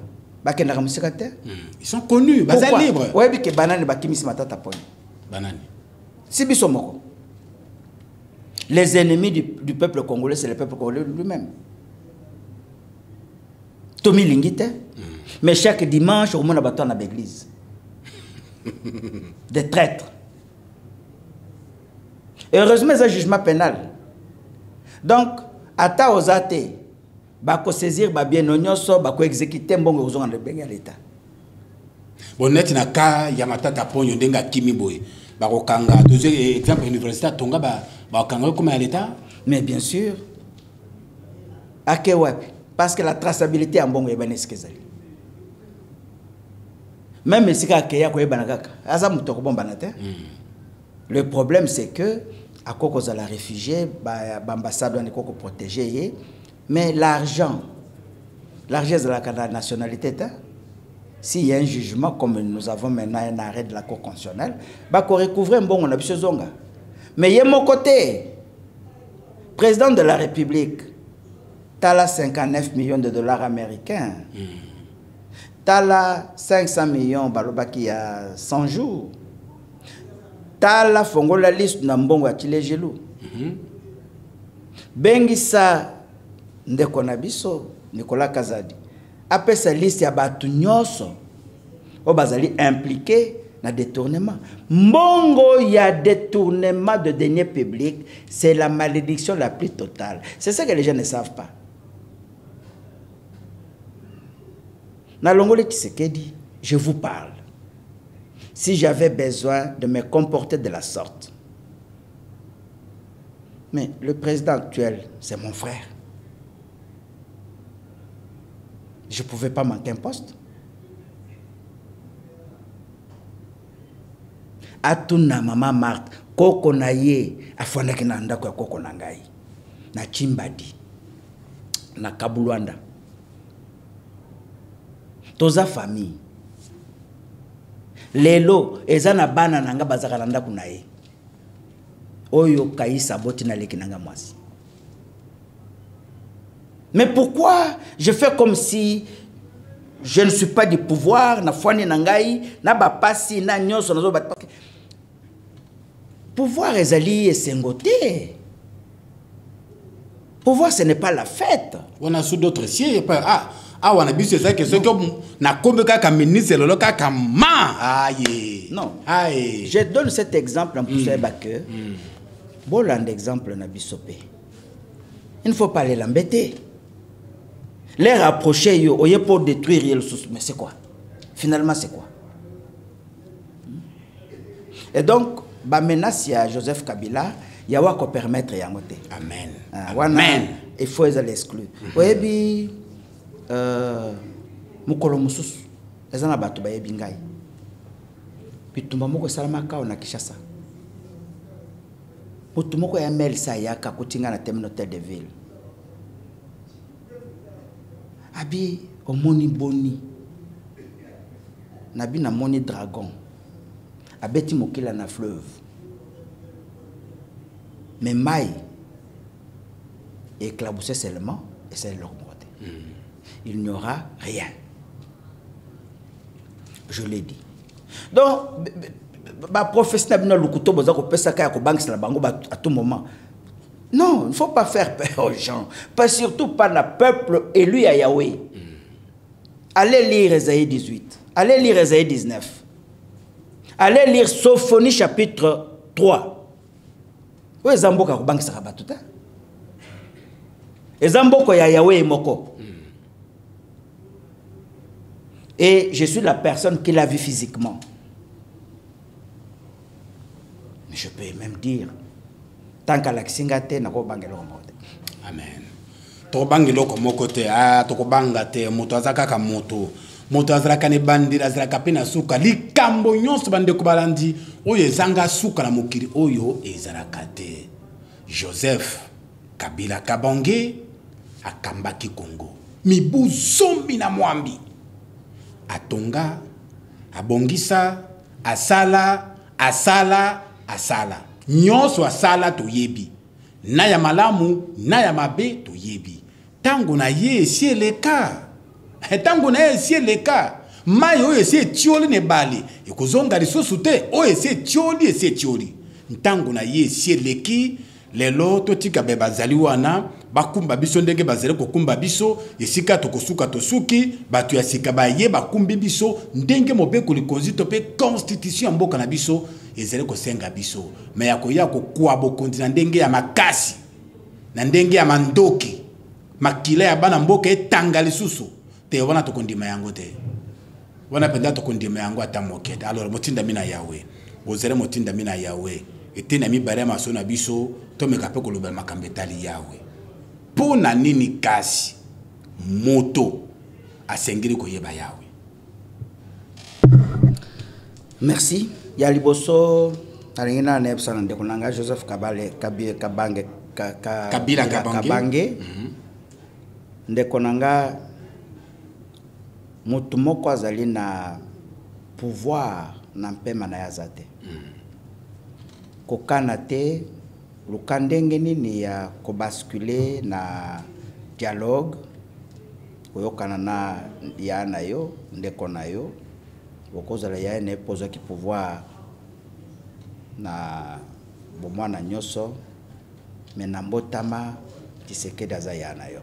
A: Ils sont connus, bazal libre.
B: Ouais, bi ke banane ba kimisi matata poni.
A: Banane.
B: Si biso moko. Les ennemis du peuple congolais, c'est le peuple congolais lui-même. Tomi Lingite. Mais chaque dimanche, au monde abattoir dans l'église. Des traîtres. Et heureusement, c'est un jugement pénal. Donc, à ta osate, bako saisir ba bien onyoso, bako exécuter mbongo ozonga de benga l'État.
A: Bon net na ka ya matata ponyo ndenga kimi boy. Bako kanga deuxième exemple université tonga ba kanga comme à l'État.
B: Mais bien sûr. Akewapi parce que la traçabilité en mbongo ebaneske zali. Même si akeya ko ebanaka, aza mutoko bomba te. Le problème c'est que à cause de la réfugié, l'ambassade doit être protégée. Mais l'argent de la nationalité, s'il y a un jugement, comme nous avons maintenant un arrêt de la Cour constitutionnelle, il faut recouvrir un bon on a zonga. Mais il y a mon côté, président de la République, tu as 59 millions de dollars américains. Tu as 500 millions, il y a 100 jours. Tala fongola liste na mbongo ya Kilejelu. Bengisa ndeko na biso Nicolas Kazadi. Apesa liste ya batu nyoso o bazali impliqué na détournement. Mbongo ya détournement de deniers publics, c'est la malédiction la plus totale. C'est ça que les gens ne savent pas. Na Longole Tshisekedi, je vous parle. Si j'avais besoin de me comporter de la sorte. Mais le président actuel, c'est mon frère. Je ne pouvais pas manquer un poste. Atuna maman Marthe, koko na ye, afandaki na ndako ya koko na ngai. Na Chimbadi. Na Kabulwanda. Toza famille. lelo ezana bana nanga bazaka nanda kunaye oyo kaisa boti na leki nanga mwasi. Mais pourquoi je fais comme si je ne suis pas du pouvoir na fwani nangai na ba pasi na nyonso nazo ba pouvoir ezali esengote. Pouvoir ce n'est pas la fête.
A: On a sous d'autres sièges on a vu ça que ce que na kombe ka ministre le ka ma
B: non. Je donne cet exemple pour savoir que bon l'exemple na bisopé. Il ne faut pas les l'embêter. Les rapprocher yo oye pour détruire le sous, mais c'est quoi? Finalement c'est quoi? Et donc ba menace à Joseph Kabila yawa ko permettre yangote.
A: Amen.
B: Amen. Il faut les exclure. Oyebi mukolo mususu ezana bato bayebi ngai. Bitumba moko salama ka na Kinshasa. Mutu moko ya mel sa yaka kutinga na terminal de ville. Abi omoni boni. Nabi na moni dragon. Abeti mokila na fleuve. Mais maille éclaboussé seulement et c'est leur morte. Il n'y aura rien. Je l'ai dit. Donc, ma professeur n'a à tout moment. Non, il ne faut pas faire peur aux gens. Pas surtout par le peuple élu à Yahweh. Allez lire Ésaïe 18. Allez lire Ésaïe 19. Allez lire Sophonie chapitre 3. Où est Zamboka Bank Sarabatuta? Et Zamboko ya Yahweh Moko. Et je suis la personne qui l'a vu physiquement. Mais je peux même dire, tant qu'à l'axingate, n'a pas bangé l'homme.
A: Amen. To bangelo ko mokote to ko bangate moto azaka moto. Moto azraka ne bandira azraka pena suka likambo nyonso bande ko balandi oyo ezanga suka na mokiri oyo ezarakate. Joseph Kabila Kabange akambaki Congo. Mibu zombi na mwambi. Atonga abongisa asala nyonso asala to yebi. Na ya malamu na ya mabe to yebi. Tango na ye esieleka. Tango na ye esieleka. Mai oyo esi tioli ne bali. Ekozonga lisusu te oyo esi tioli. Tango na ye esieleki lelo totika be bazali wana bakumba biso ndenge bazali kokumba biso esika tokosuka tosuki batu ya sika baye bakumbi biso ndenge mobeko likonzi to pe constitution mboka na biso ezali kosenga biso me yakoya kokwa bokonzi na ndenge ya makasi na ndenge ya mandoki makila ya bana mboka etanga lisusu te wana tokondima yango te wana penda tokondima yango atamokete alors motinda mina yawe ozere motinda mina yawe etena mi barema so na biso to me kape ko lobel makambetali yawe pona nini kasi moto asengiri ko yeba yawe.
B: Merci ya liboso alingina na ebsana ndeko nanga Joseph Kabila Kabange ndeko nanga mutu moko azali na pouvoir na mpema na yazate. Kokana te lukandenge nini ya kobasculer na dialogue oyokana na ya na yo ndeko na yo okozala ya ne poza ki pouvoir na bomwana nyoso menambotama Tshisekedi aza ya na yo.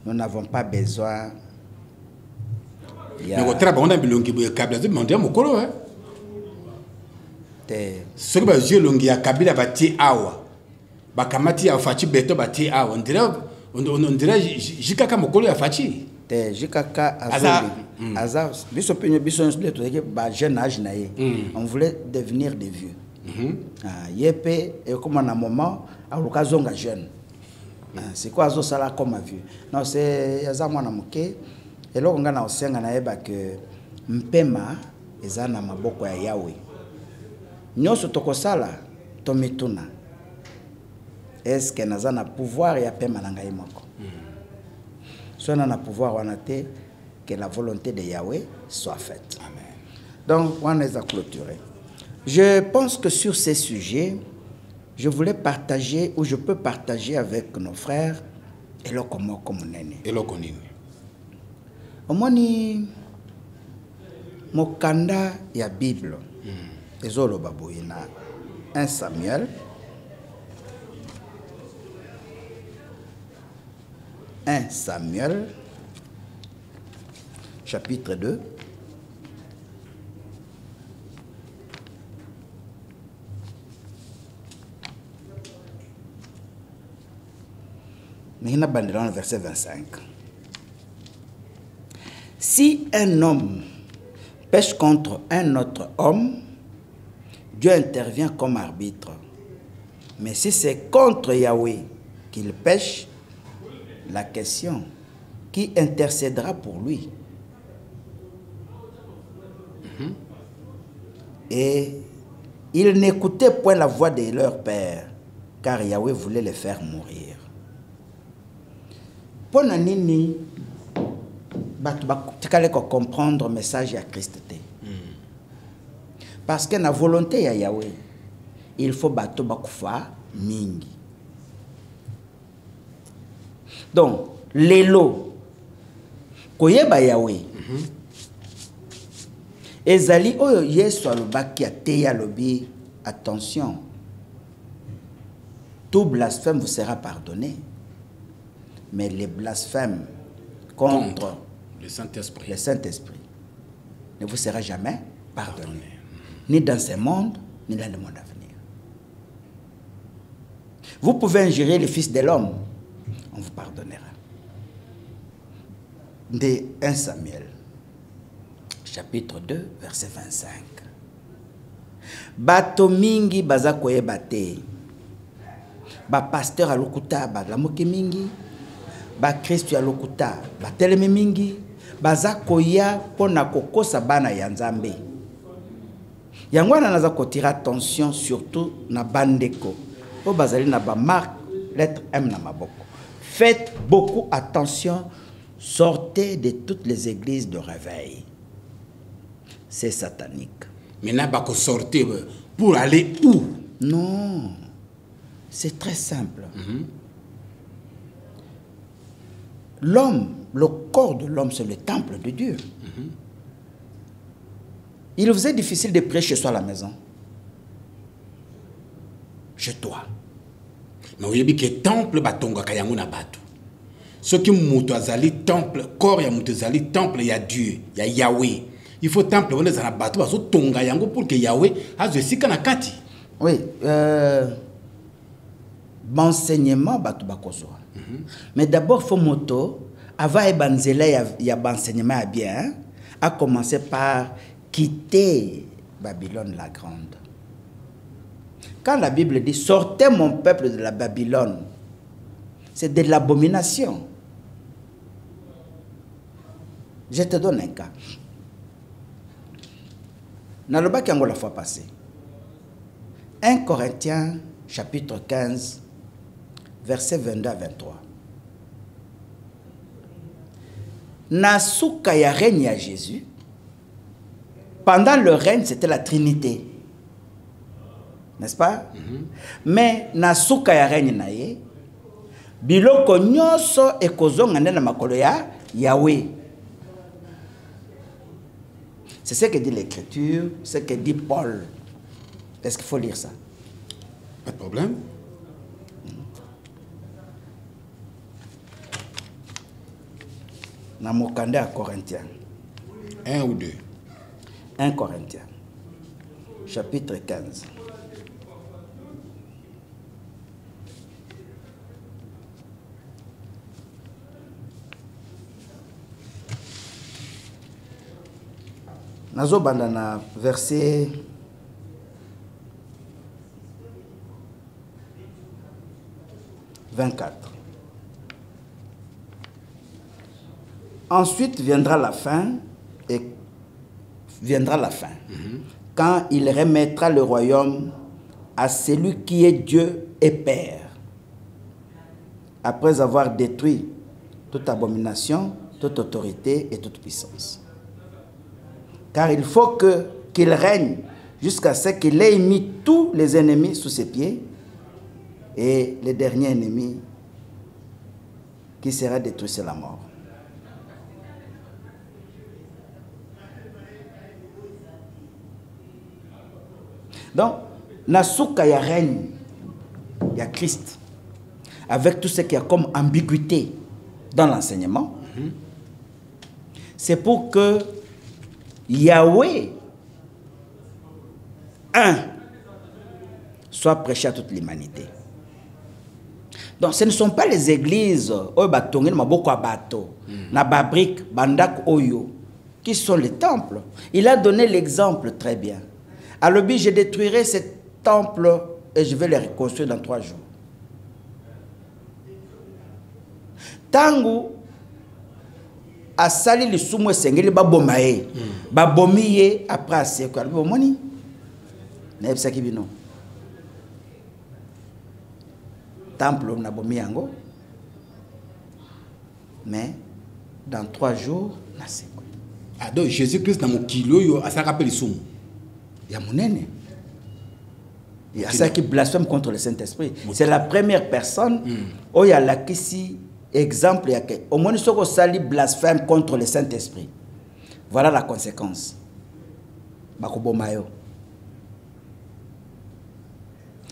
B: Nous n'avons pas besoin
A: ya mais on a bilongi boye Kabila de monter mokolo ce que je longi ya Kabila bati awa bakamati ya fachi beto bati awa on dirait jikaka mokolo ya fachi
B: te jikaka aza biso penyo biso de ba jeune âge na ye on voulait devenir des vieux yepe et comme en un moment à l'occasion de jeune c'est quoi zo sala comme vieux non c'est yaza mwana moke et là on a osenga na yeba que mpema ezana maboko ya Yahweh nyoso tokosala tomituna est-ce que naza na pouvoir ya pema na ngai moko soit na pouvoir wana te que la volonté de Yahweh soit faite.
A: Amen.
B: Donc, on les a clôturés. Je pense que sur ces sujets, je voulais partager, ou je peux partager avec nos frères, et le comment comme nene.
A: Et le connu.
B: Omoni mokanda ya Bible. Ezolo baboyina 1 Samuel. 1 Samuel, chapitre 2. Maintenant, bandelon, verset 25. Si un homme pêche contre un autre homme, Dieu intervient comme arbitre. Mais si c'est contre Yahweh qu'il pêche, la question, qui intercédera pour lui? Et ils n'écoutaient point la voix de leur père, car Yahweh voulait les faire mourir. Pour nini, tu peux comprendre le message à Christ. Parce que la volonté de Yahweh, il faut battre bakufa mingi. Donc, lelo, koyeba Yahweh, ezali oyo Yesu alobaki ateya lobi, attention, tout blasphème vous sera pardonné, mais les blasphèmes contre
A: le Saint-Esprit
B: ne vous sera jamais pardonné, ni dans ce monde, ni dans le monde à venir. Vous pouvez injurer le Fils de l'homme, on vous pardonnera. De 1 Samuel, chapitre 2, verset 25. Bato mingi baza koyeba te. Ba pasteur a lokuta ba lamoke mingi. Ba Christ a lokuta ba telemi mingi. Baza koya pona kokosa bana ya Nzambe. Yangwana naza kotira attention surtout na bandeko. O bazali na ba marque lettre M na maboko. Faites beaucoup attention, sortez de toutes les églises de réveil. C'est satanique.
A: Maintenant, il faut sortir pour aller où?
B: Non, c'est très simple. L'homme, le corps de l'homme, c'est le temple de Dieu. Il vous est difficile de prêcher chez soi à la maison. Chez toi.
A: Mais vous savez que le temple batonga kayangu na batu. Ce qui muto azali temple, corps ya muto azali temple ya Dieu, ya Yahweh. Il faut temple wale zana batu baso tonga yango pour que Yahweh azo sika na kati.
B: Oui, enseignement batu bakozo. Mais d'abord faut moto avant ebanzela ya enseignement ya bien, a commencé par quitter Babylone la grande. Quand la Bible dit sortez mon peuple de la Babylone, c'est de l'abomination. Je te donne un cas. Naloba Kiango la fois passée. 1 Corinthiens chapitre 15 versets 22 à 23. Nasuka ya règne à Jésus. Pendant le règne, c'était la Trinité. N'est-ce pas? Mais nasuka ya règne na ye biloko nyoso ekozonga na makolo ya Yahweh. C'est ce que dit l'Écriture, ce que dit Paul. Est-ce qu'il faut lire ça?
A: Pas de problème.
B: Dans mon candidat à Corinthiens.
A: 1 ou 2.
B: 1 Corinthiens. Chapitre 15. Nazo bandana verset 24. Ensuite viendra la fin et viendra la fin. Quand il remettra le royaume à celui qui est Dieu et Père. Après avoir détruit toute abomination, toute autorité et toute puissance. Car il faut qu'il règne jusqu'à ce qu'il ait mis tous les ennemis sous ses pieds. Et le dernier ennemi qui sera détruit, c'est la mort. Donc, Nasuka, il y a règne, il y a Christ, avec tout ce qu'il y a comme ambiguïté dans l'enseignement. C'est pour que Yahweh, soit prêché à toute l'humanité. Donc, ce ne sont pas les églises qui sont les temples. Il a donné l'exemple très bien. À l'objet, je détruirai ce temple et je vais le reconstruire dans 3 jours. Tangu asali lisumu esengeli babomaye babomiye après aseko albomoni na ebisaki bino temple na bomi yango mais dans 3 jours na seko.
A: Ah donc Jésus-Christ na mokilo yo asaka pe lisumu
B: ya monene. Il y a ça qui blasphème contre le Saint-Esprit. C'est la première personne où il y a la kisi exemple, au moins ce sali blasphème contre le Saint-Esprit. Voilà la conséquence. Bakobomayo.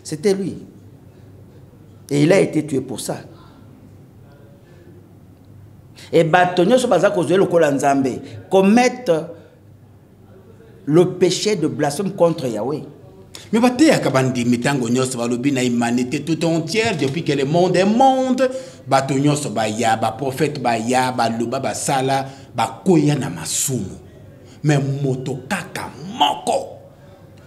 B: C'était lui. Et il a été tué pour ça. Et Batonio commettre le péché de blasphème contre Yahweh.
A: Mais bate ya kabandi mitango nyos balobi na humanité tout entière depuis que le monde est monde bato nyos ba ya ba prophète ba ya ba loba ba sala ba koya na masumu mais moto kaka moko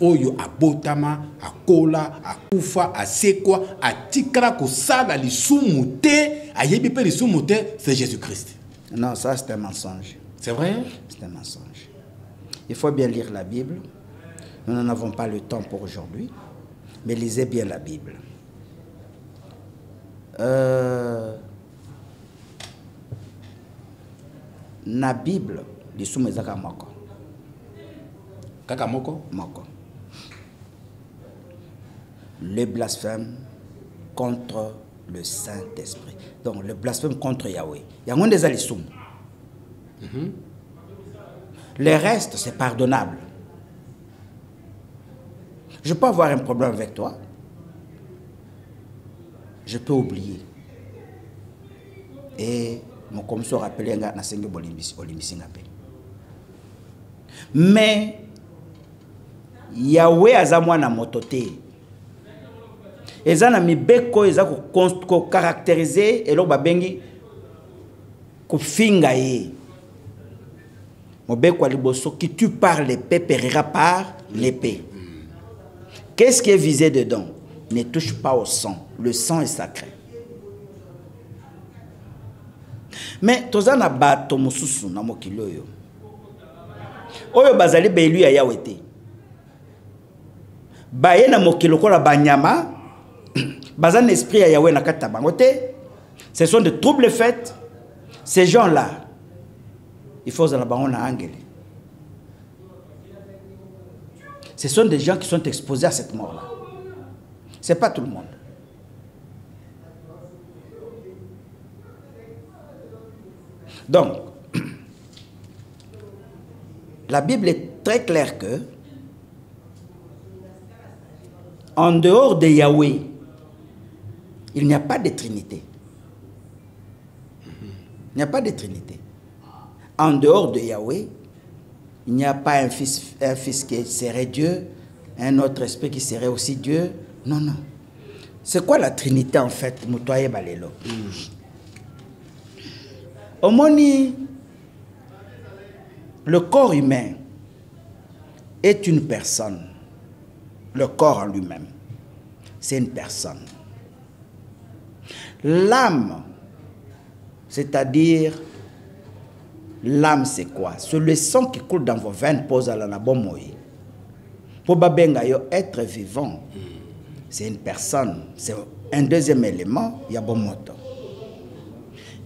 A: oyo abotama akola akufa asekwa atikara ko sala lisumu te ayebi pe lisumu te c'est Jésus-Christ.
B: Non, ça c'est un mensonge.
A: C'est vrai?
B: C'est un mensonge. Il faut bien lire la Bible. Nous n'en avons pas le temps pour aujourd'hui, mais lisez bien la Bible. Na Bible, lisumu ezaka moko.
A: Kaka moko?
B: Moko. Le blasphème contre le Saint-Esprit. Donc le blasphème contre Yahweh. Yango ndeza lisumu. Le reste, c'est pardonnable. Je peux avoir un problème avec toi. Je peux oublier. Et mon commissaire rappelé un gars na sengi bolimbisi ngape. Mais Yahweh azamwa na motote. Ezana mibeko eza ko caractériser elo babengi ko finga ye. Mobeko aliboso qui tue par l'épée périra par l'épée. Qu'est-ce qui est visé dedans? Ne touche pas au sang. Le sang est sacré. Mais tozana bato mususu na mokili oyo. Oyo bazali belu ya Yahweh te. Baye na mokili kola banyama, bazana esprit ya Yahweh na kata bango te. Ce sont des troubles faits. Ces gens-là, il faut zala bango na angele. Ce sont des gens qui sont exposés à cette mort-là. Ce n'est pas tout le monde. Donc, la Bible est très claire que, en dehors de Yahweh, il n'y a pas de Trinité. Il n'y a pas de Trinité. En dehors de Yahweh, il n'y a pas un fils qui serait Dieu, un autre esprit qui serait aussi Dieu. Non, non. C'est quoi la Trinité en fait? Mutoye balelo. Omoni, le corps humain est une personne. Le corps en lui-même, c'est une personne. L'âme, c'est-à-dire, l'âme c'est quoi? C'est le sang qui coule dans vos veines, pose à la bomoye. Pour babenga yo, être vivant, c'est une personne. C'est un deuxième élément, il y a bomoto.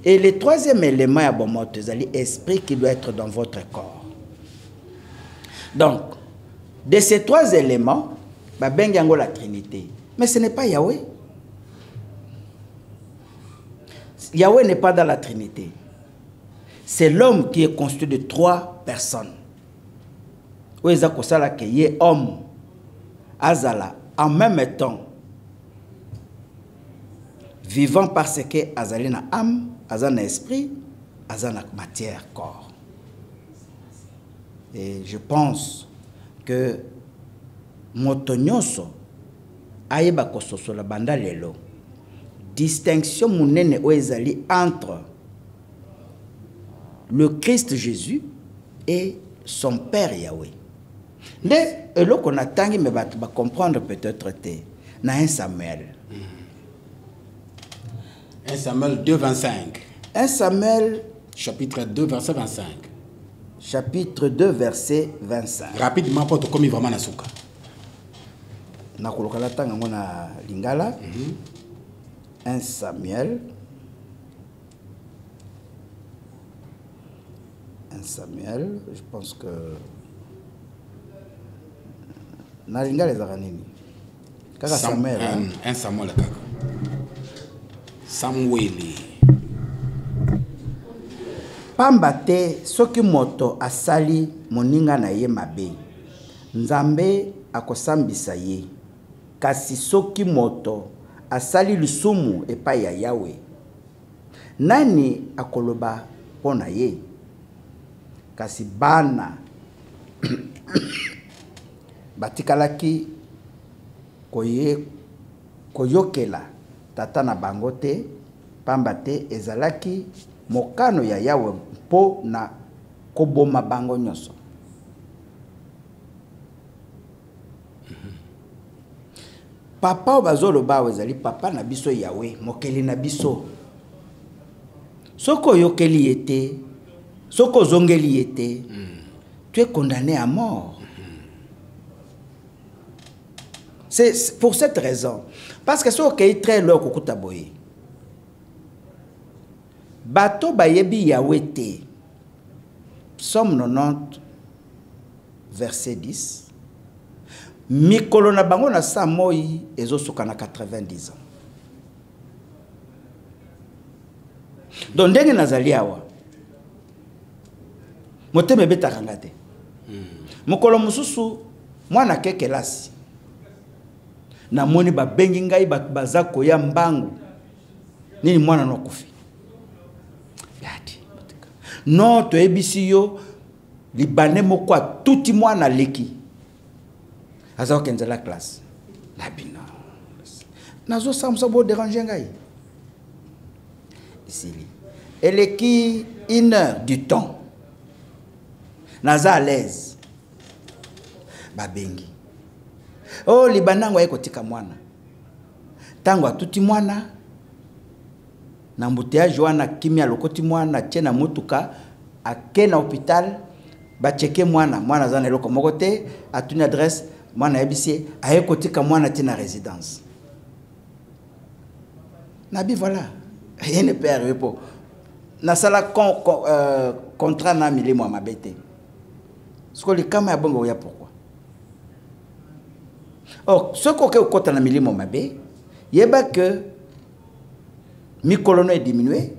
B: Et le troisième élément, il y a bomoto, c'est l'esprit qui doit être dans votre corps. Donc, de ces trois éléments, babengi yango la Trinité. Mais ce n'est pas Yahweh. Yahweh n'est pas dans la Trinité. C'est l'homme qui est constitué de trois personnes. Oeza kosala ke ye homme azala en même temps vivant parce que azali na âme, azana esprit, azana matière, corps. Et je pense que motonyoso ayeba kososo la banda lelo distinction munene oezali entre le Christ Jésus et son Père Yahweh. Mais eloko na tangi me ba comprendre peut-être te na 1 Samuel.
A: 1 Samuel 2, 25.
B: 1 Samuel
A: chapitre 2, verset 25.
B: Chapitre 2, verset 25.
A: Rapidement, pour te commis vraiment nasuka.
B: Na kolokala tanga ngona lingala. 1 Samuel. 1 Samuel, je pense que na lingala ezaka nini? Kaka Samuel.
A: 1 Samuel kaka. Samuel.
B: Pamba te soki moto asali moninga na ye mabe, Nzambe akosambisa ye. Kasi soki moto asali lisumu epai ya Yahweh, nani akoloba pona ye? Kasi bana batikalaki koyokela tata na bango te, pamba te ezalaki mokano ya Yahweh mpo na koboma bango nyonso. Papa obazoloba ezali papa na biso Yahweh, mokeli na biso. Soko yokeli yete, soko zongeli yete, tu es condamné à mort. C'est pour cette raison. Parce que ce qui est très lourd kokuta boye. Bato bayebi Yahweh te. Psaume 90, verset 10. Mikolo na bango na sa moi ezosuka na 90 ans. Donc ndenge nazali awa. Moteme betaka ngate. Mokolo mususu mwana kekelasi. Na moni ba bengi ngai baza koya mbangu. Nini mwana nokufi. Yati. Non to ebisi yo libane moko tuti mwana leki. Aza kenza la classe. La bina. Nazo samsa bo déranger ngai. Ici. Elle est qui 1 heure du temps. Naza à l'aise. Babengi. Oh libanango yeko tika mwana. Tango atuti mwana. Na mbouteillage wana kimia lokoti mwana tena mutuka akena hôpital ba checker mwana zana eloko moko te atuni adresse mwana yebisi ayeko tika mwana tena résidence. Nabi voilà. Rien ne peut arriver pour. Na sala contrat na milimo mabete. Ce que les kama ya bongo ya pourquoi? Oh, ce qu'on fait au na milimo mabe, yeba que mikolono est diminué.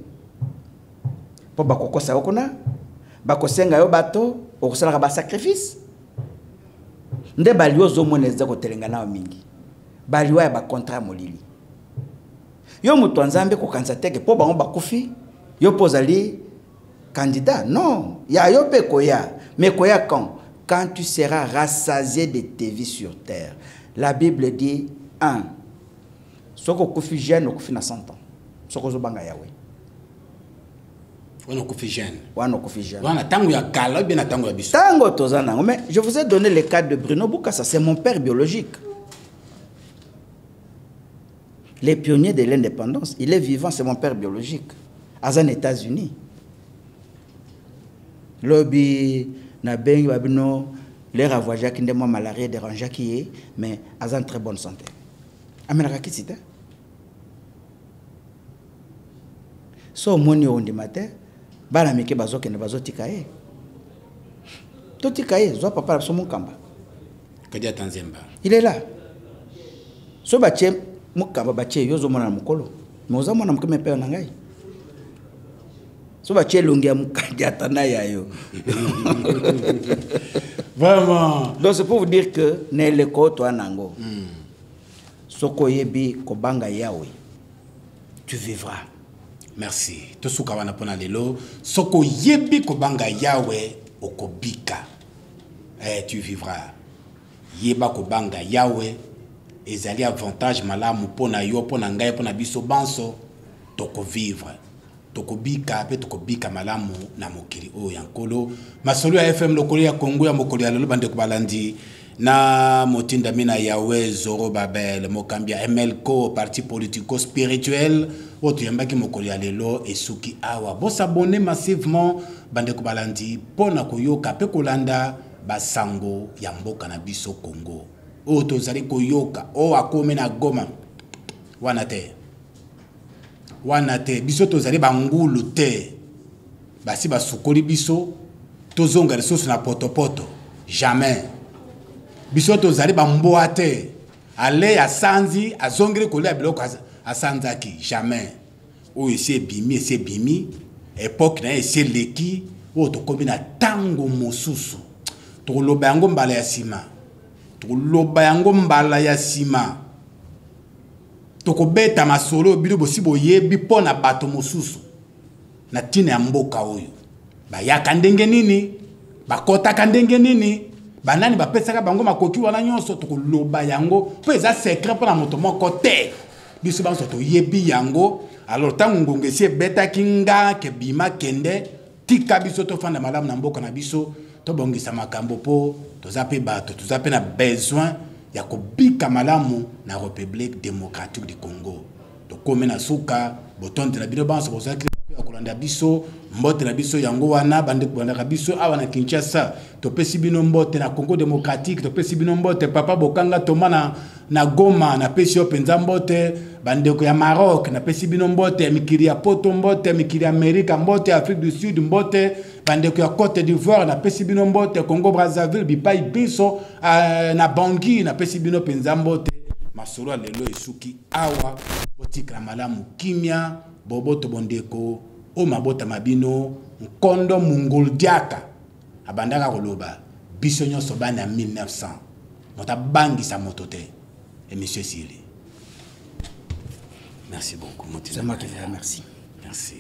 B: Pour bakoko sa okona, bakosenga yo bato, okosala ba sacrifice. Nde balio zo moneza ko telengana mingi. Baliwa ya ba contrat molili. Yo mutu nzambe ko kanza teke po bango bakufi, yo pozali candidat. Non, ya yo pe koya, mais koya quand tu seras rassasié de tes vies sur terre. La Bible dit 1. Soko kufi jeune okufi na 100 ans. Soko zo banga Yahweh.
A: On okufi jeune.
B: Wana okufi jeune.
A: Wana tango ya kala bien na tango ya biso.
B: Tango tozana. Mais je vous ai donné le cas de Bruno Bukassa, c'est mon père biologique. Les pionniers de l'indépendance, il est vivant, c'est mon père biologique. aux États-Unis. Lobby na bengi babino l'air à voyager qui ndemo malaria dérange qui est mais à en très bonne santé. Amena kitita. So moni on di matin bana mike bazoke ne bazotika e. Toti Kaye, Zoa Papa Somo Kamba.
A: Kadia Tanzemba.
B: Il est là. So Bache, Mukamba Bache, Yozo Mona Mukolo. Moza Mona Mukame Père Nangai. So Bache Lungia Mukadia Tanaya yo.
A: Vraiment.
B: Donc c'est pour vous dire que Neleko toi Nango. Soko Yebi Kobanga Yawe. Tu vivras.
A: Merci. Tosuka wana pona lelo. Soko yebi kobanga yawe okobika. Tu vivras. Yeba kobanga yawe. Ezali avantage malamu pona yo pona ngai pona biso banso. Toko vivre. Toko bika pe toko bika malamu na mokili o yankolo. Masolo ya FM lokolo ya Kongo ya mokolo ya lelo bande kobalandi. Na motinda mina yawe Zoro Babel mokambia MLCO parti politico spirituel oto yambaki mokoli ya lelo esuki awa bo s'abonner massivement bande ko balandi pona koyoka pe kolanda basango ya mboka na biso Congo oto zali koyoka o akome na Goma wana te biso to zali bangulu te basi basukoli biso tozonga resource na potopoto jamais biso tozali bamboa te ale ya sanzi azongere kolia biloko asanzaki jamais o ese bimi époque na ese leki o to komi na tango mosusu to loba yango mbala ya sima to kobeta masolo bilo bosibo yebi pona bato mosusu na tina ya mboka oyo bayaka ndenge nini bakota ndenge nini banani bapesaka bango makoki wana nyonso tokoloba yango po eza secret pona moto moko te biso banso to yebi yango alors tango ngongesi ebetaki nga ke bima kende tika biso tofanda malamu na mboka na biso tobongisa makambo po toza pe bato toza pe na besoin ya kobika malamu na République démocratique du Congo tokome na suka botonde na bino banso bozaki ya kolanda biso mbote na biso yango wana bande kolanda biso awa na Kinshasa topesi bino mbote na Congo démocratique topesi bino mbote papa bokanga toma na Goma na pesi yo penza mbote bande ko ya Maroc na pesi bino mbote mikili ya poto mbote mikili ya Amerika mbote Afrique du Sud mbote bande ko ya Côte d'Ivoire na pesi bino mbote Congo Brazzaville bipai biso na Bangui na pesi bino penza mbote masolo lelo esuki awa botika malamu kimia boboto bondeko o mabota mabino nkondo munguldiaka abandaka koloba biso nyonso bana 1900 mota bangisa moto te et monsieur Sili merci beaucoup
B: c'est moi qui vous remercie
A: merci